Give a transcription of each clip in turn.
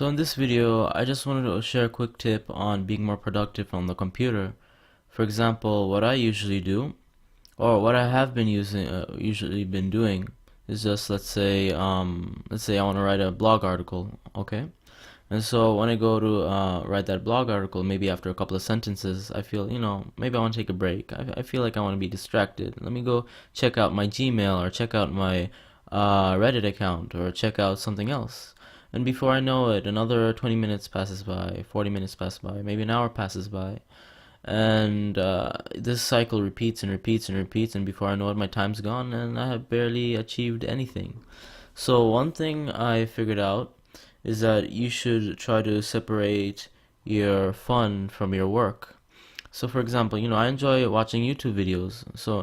So in this video, I just wanted to share a quick tip on being more productive on the computer. For example, what I usually do, or what I have been usually been doing, is just let's say I want to write a blog article, okay? And so when I go to write that blog article, maybe after a couple of sentences, I feel, maybe I want to take a break. I feel like I want to be distracted. Let me go check out my Gmail or check out my Reddit account or check out something else. And before I know it, another 20 minutes passes by, 40 minutes pass by, maybe an hour passes by. And this cycle repeats and repeats and repeats, and before I know it, my time's gone and I have barely achieved anything. So one thing I figured out is that you should try to separate your fun from your work. So for example, I enjoy watching YouTube videos. So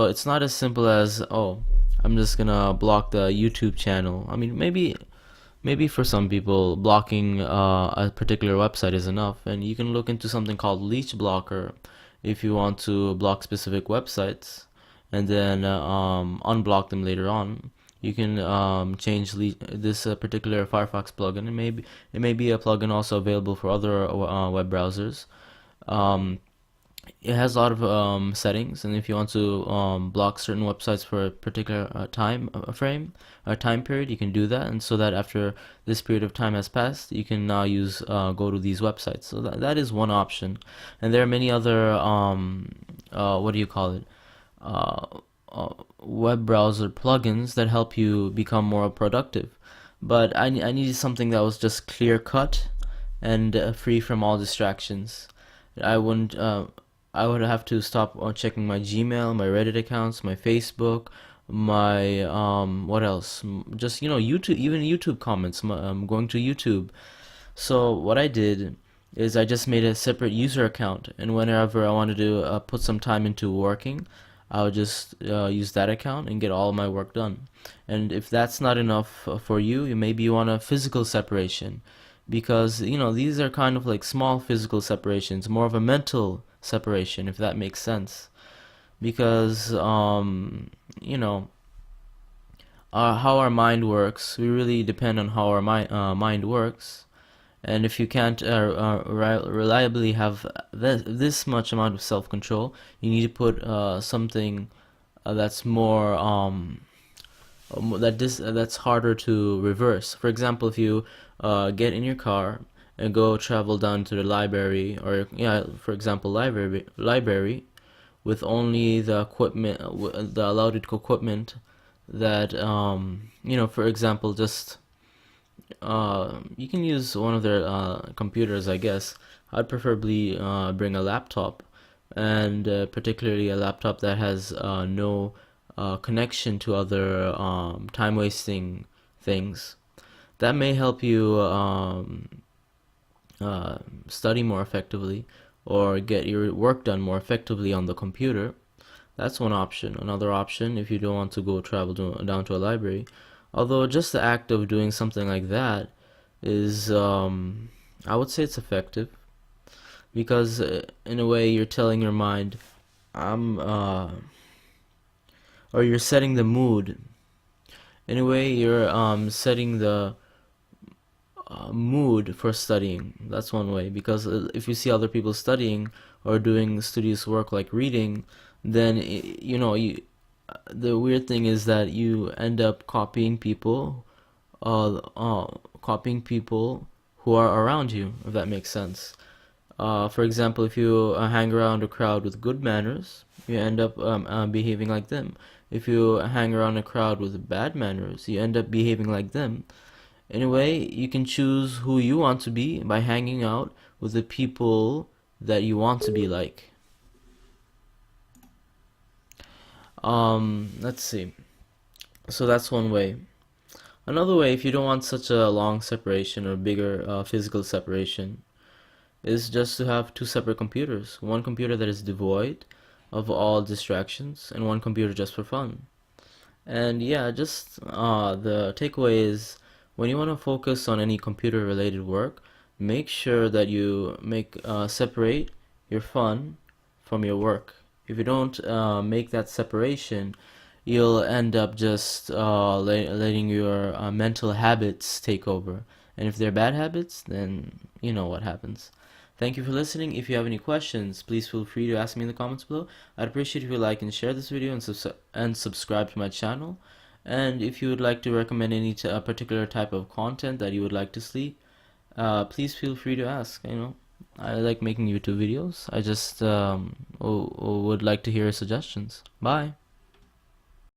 it's not as simple as, oh, I'm just gonna block the YouTube channel. I mean, maybe for some people blocking a particular website is enough, and you can look into something called Leech Blocker if you want to block specific websites and then unblock them later on. You can change this particular Firefox plugin. It may be a plugin also available for other web browsers. Um, it has a lot of settings, and if you want to block certain websites for a particular time frame or time period, you can do that, and so that after this period of time has passed, you can now use go to these websites. So that is one option, and there are many other what do you call it, uh, web browser plugins that help you become more productive. But I needed something that was just clear cut and free from all distractions. I wouldn't. I would have to stop checking my Gmail, my Reddit accounts, my Facebook, my what else? Just YouTube, even YouTube comments. Going to YouTube. So what I did is I just made a separate user account, and whenever I wanted to put some time into working, I would just use that account and get all of my work done. And if that's not enough for you, maybe you want a physical separation, because these are kind of like small physical separations, more of a mental separation, if that makes sense. Because you know how our mind works, we really depend on how our mind works. And if you can't reliably have this much amount of self-control, you need to put something that's more that's harder to reverse. For example, if you get in your car and go travel down to the library, or yeah, for example, library with only the equipment, the allowed equipment that for example, just you can use one of their computers, I guess. I'd preferably bring a laptop, and particularly a laptop that has no connection to other time-wasting things. That may help you study more effectively or get your work done more effectively on the computer. That's one option. Another option, if you don't want to go down to a library, although just the act of doing something like that is, I would say it's effective, because in a way you're telling your mind, I'm, or you're setting the mood. In a way, you're setting the mood for studying. That's one way, because if you see other people studying or doing studious work like reading, then the weird thing is that you end up copying people who are around you, if that makes sense. For example, if you hang around a crowd with good manners, you end up behaving like them. If you hang around a crowd with bad manners, you end up behaving like them. In a way, you can choose who you want to be by hanging out with the people that you want to be like. Let's see. So that's one way. Another way, if you don't want such a long separation or bigger physical separation, is just to have two separate computers. One computer that is devoid of all distractions, and one computer just for fun. And yeah, just the takeaway is, when you want to focus on any computer related work, make sure that you separate your fun from your work. If you don't make that separation, you'll end up just letting your mental habits take over. And if they're bad habits, then you know what happens. Thank you for listening. If you have any questions, please feel free to ask me in the comments below. I'd appreciate if you like and share this video and subscribe to my channel. And if you would like to recommend any particular type of content that you would like to see, please feel free to ask. I like making YouTube videos. I just would like to hear suggestions. Bye.